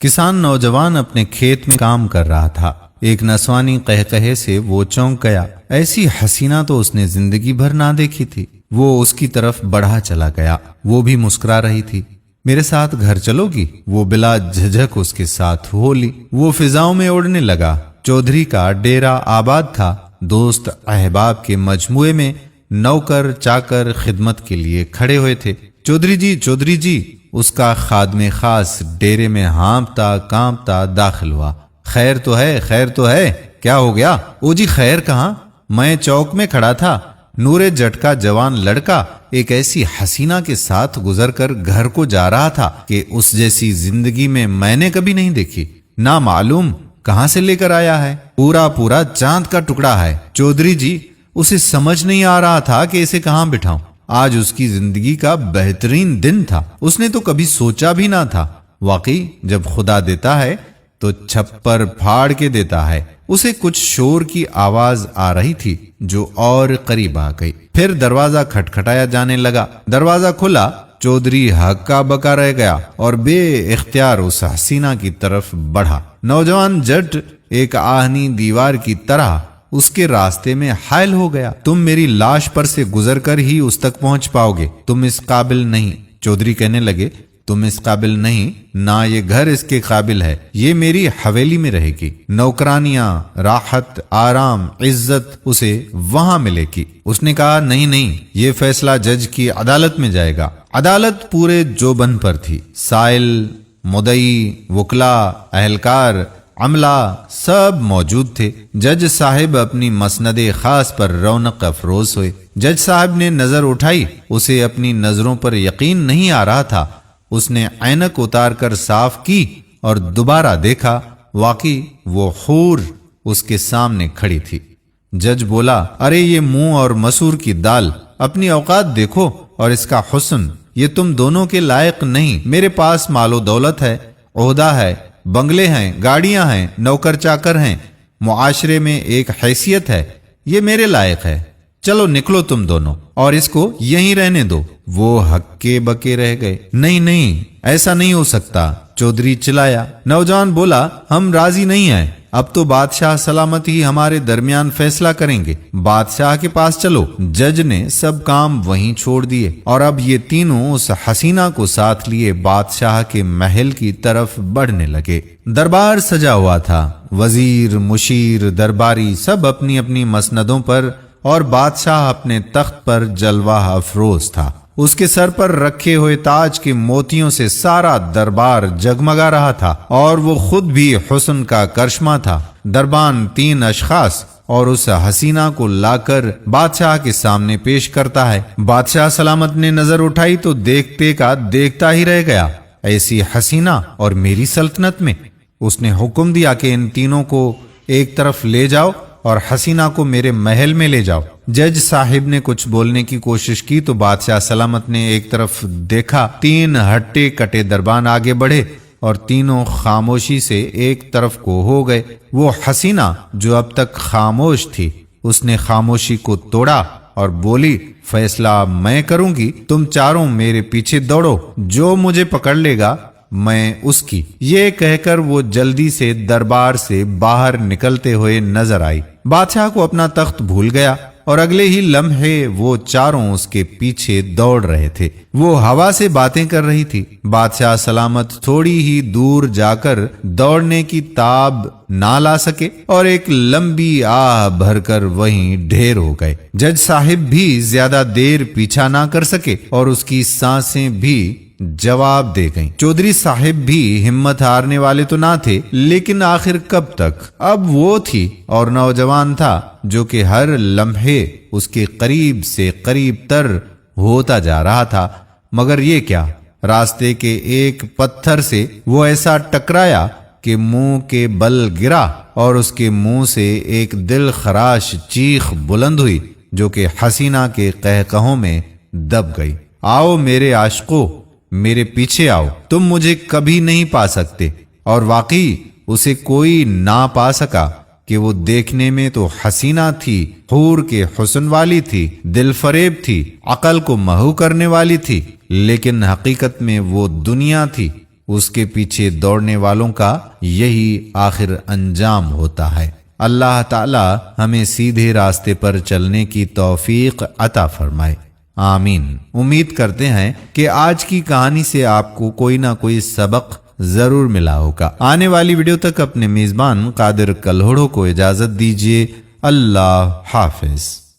کسان نوجوان اپنے کھیت میں کام کر رہا تھا۔ ایک نسوانی قہقہے سے وہ چونک گیا۔ ایسی حسینہ تو اس نے زندگی بھر نہ دیکھی تھی۔ وہ اس کی طرف بڑھا چلا گیا۔ وہ بھی مسکرا رہی تھی۔ میرے ساتھ گھر چلو گی؟ وہ بلا جھجک اس کے ساتھ ہو لی۔ وہ فضاؤں میں اڑنے لگا۔ چودھری کا ڈیرا آباد تھا۔ دوست احباب کے مجموعے میں نوکر چاکر خدمت کے لیے کھڑے ہوئے تھے۔ چودھری جی، اس کا خادم خاص ڈیرے میں ہانپتا کانپتا داخل ہوا۔ خیر تو ہے، کیا ہو گیا؟ او جی خیر کہاں، میں چوک میں کھڑا تھا۔ نور جٹ کا جوان لڑکا ایک ایسی حسینہ کے ساتھ گزر کر گھر کو جا رہا تھا کہ اس جیسی زندگی میں نے کبھی نہیں دیکھی۔ نہ معلوم کہاں سے لے کر آیا ہے، پورا چاند کا ٹکڑا ہے۔ چودھری جی، اسے سمجھ نہیں آ رہا تھا کہ اسے کہاں بٹھاؤں۔ آج اس کی زندگی کا بہترین دن تھا۔ اس نے تو کبھی سوچا بھی نہ تھا۔ واقعی جب خدا دیتا ہے تو چھپر پھاڑ کے دیتا ہے۔ اسے کچھ شور کی آواز آ رہی تھی جو اور قریب آ گئی۔ پھر دروازہ کھٹکھٹایا جانے لگا۔ دروازہ کھلا۔ چودھری ہکا بکا رہ گیا اور بے اختیار اس حسینہ کی طرف بڑھا۔ نوجوان جٹ ایک آہنی دیوار کی طرح اس کے راستے میں حائل ہو گیا۔ تم میری لاش پر سے گزر کر ہی اس تک پہنچ پاؤ گے، تم اس قابل نہیں۔ چودھری کہنے لگے، تم اس قابل نہیں، نہ یہ گھر اس کے قابل ہے۔ یہ میری حویلی میں رہے گی۔ نوکرانیاں، راحت، آرام، عزت اسے وہاں ملے گی۔ اس نے کہا، نہیں، یہ فیصلہ جج کی عدالت میں جائے گا۔ عدالت پورے جوبن پر تھی۔ سائل، مدعی، وکلا، اہلکار، عملہ سب موجود تھے۔ جج صاحب اپنی مسند خاص پر رونق افروز ہوئے۔ جج صاحب نے نظر اٹھائی۔ اسے اپنی نظروں پر یقین نہیں آ رہا تھا۔ اس نے عینک اتار کر صاف کی اور دوبارہ دیکھا۔ واقعی وہ حور اس کے سامنے کھڑی تھی۔ جج بولا، ارے یہ منہ اور مسور کی دال، اپنی اوقات دیکھو اور اس کا حسن، یہ تم دونوں کے لائق نہیں۔ میرے پاس مال و دولت ہے، عہدہ ہے، بنگلے ہیں، گاڑیاں ہیں، نوکر چاکر ہیں، معاشرے میں ایک حیثیت ہے، یہ میرے لائق ہے۔ چلو نکلو تم دونوں اور اس کو یہیں رہنے دو۔ وہ ہکے بکے رہ گئے۔ نہیں، ایسا نہیں ہو سکتا، چودھری چلایا۔ نوجوان بولا، ہم راضی نہیں ہیں۔ اب تو بادشاہ سلامت ہی ہمارے درمیان فیصلہ کریں گے۔ بادشاہ کے پاس چلو۔ جج نے سب کام وہیں چھوڑ دیے اور اب یہ تینوں اس حسینہ کو ساتھ لیے بادشاہ کے محل کی طرف بڑھنے لگے۔ دربار سجا ہوا تھا۔ وزیر، مشیر، درباری سب اپنی اپنی مسندوں پر اور بادشاہ اپنے تخت پر جلوہ افروز تھا۔ اس کے سر پر رکھے ہوئے تاج کے موتیوں سے سارا دربار جگمگا رہا تھا اور وہ خود بھی حسن کا کرشمہ تھا۔ دربان 3 اشخاص اور اس حسینہ کو لا کر بادشاہ کے سامنے پیش کرتا ہے۔ بادشاہ سلامت نے نظر اٹھائی تو دیکھتے کا دیکھتا ہی رہ گیا۔ ایسی حسینہ اور میری سلطنت میں؟ اس نے حکم دیا کہ ان تینوں کو ایک طرف لے جاؤ اور حسینہ کو میرے محل میں لے جاؤ۔ جج صاحب نے کچھ بولنے کی کوشش کی تو بادشاہ سلامت نے ایک طرف دیکھا۔ 3 ہٹے کٹے دربان آگے بڑھے اور تینوں خاموشی سے ایک طرف کو ہو گئے۔ وہ حسینہ جو اب تک خاموش تھی، اس نے خاموشی کو توڑا اور بولی، فیصلہ میں کروں گی، تم چاروں میرے پیچھے دوڑو، جو مجھے پکڑ لے گا میں اس کی۔ یہ کہہ کر وہ جلدی سے دربار سے باہر نکلتے ہوئے نظر آئی۔ بادشاہ کو اپنا تخت بھول گیا اور اگلے ہی لمحے وہ چاروں اس کے پیچھے دوڑ رہے تھے۔ وہ ہوا سے باتیں کر رہی تھی۔ بادشاہ سلامت تھوڑی ہی دور جا کر دوڑنے کی تاب نہ لا سکے اور ایک لمبی آہ بھر کر وہیں ڈھیر ہو گئے۔ جج صاحب بھی زیادہ دیر پیچھا نہ کر سکے اور اس کی سانسیں بھی جواب دے گئیں۔ چودھری صاحب بھی ہمت ہارنے والے تو نہ تھے، لیکن آخر کب تک؟ اب وہ تھی اور نوجوان تھا جو کہ ہر لمحے اس کے قریب سے قریب تر ہوتا جا رہا تھا۔ مگر یہ کیا؟ راستے کے ایک پتھر سے وہ ایسا ٹکرایا کہ منہ کے بل گرا اور اس کے منہ سے ایک دل خراش چیخ بلند ہوئی جو کہ حسینہ کے قہقہوں میں دب گئی۔ آؤ میرے عاشقو، میرے پیچھے آؤ، تم مجھے کبھی نہیں پا سکتے۔ اور واقعی اسے کوئی نہ پا سکا کہ وہ دیکھنے میں تو حسینہ تھی، حور کے حسن والی تھی، دل فریب تھی، عقل کو محو کرنے والی تھی، لیکن حقیقت میں وہ دنیا تھی اس کے پیچھے دوڑنے والوں کا یہی آخر انجام ہوتا ہے۔ اللہ تعالی ہمیں سیدھے راستے پر چلنے کی توفیق عطا فرمائے، آمین۔ امید کرتے ہیں کہ آج کی کہانی سے آپ کو کوئی نہ کوئی سبق ضرور ملا ہوگا۔ آنے والی ویڈیو تک اپنے میزبان قادر کلہوڑو کو اجازت دیجیے۔ اللہ حافظ۔